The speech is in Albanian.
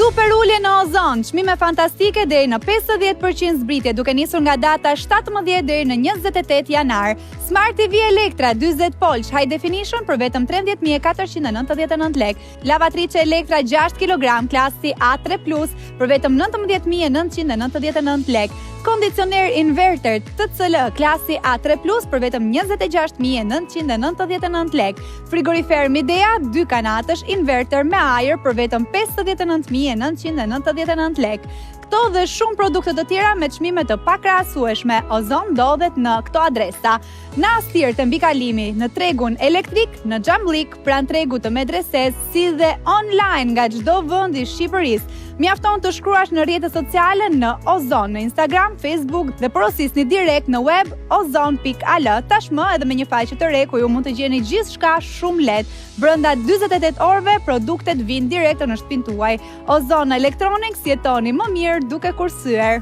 Super ulje në Ozon, çmime fantastike deri në 50% zbritje duke nisur nga data 17 deri në 28 janar. Smart TV Electra 40 polç High Definition për vetëm 13.499 lek. Lavatrice Electra 6 kg klasi A3+ për vetëm 19.999 lek. Kondicioner inverter TCL klasi A3+ për vetëm 26.999 lek. Frigorifer Midea 2 kanatësh inverter me ajër për vetëm 59.999 lek. Këto dhe shumë produkte të tjera me çmime të pakrahasueshme. Ozon ndodhet në këto adresa: në Astir të mbikalimi, në tregun elektrik, në Xhamllik, pranë tregut të medreses, si dhe online nga çdo vend i Shqipërisë. Mjafton të shkruash në rrjetet sociale në Ozon, në Instagram, Facebook dhe porosisni direkt në web ozon.al. Tashmë edhe me një faqe të re ku ju mund të gjeni gjithçka shumë lehtë. Brenda 48 orëve produktet vijnë direkt në shtëpinë tuaj. Ozon Electronics, jetoni më mirë duke kursyer.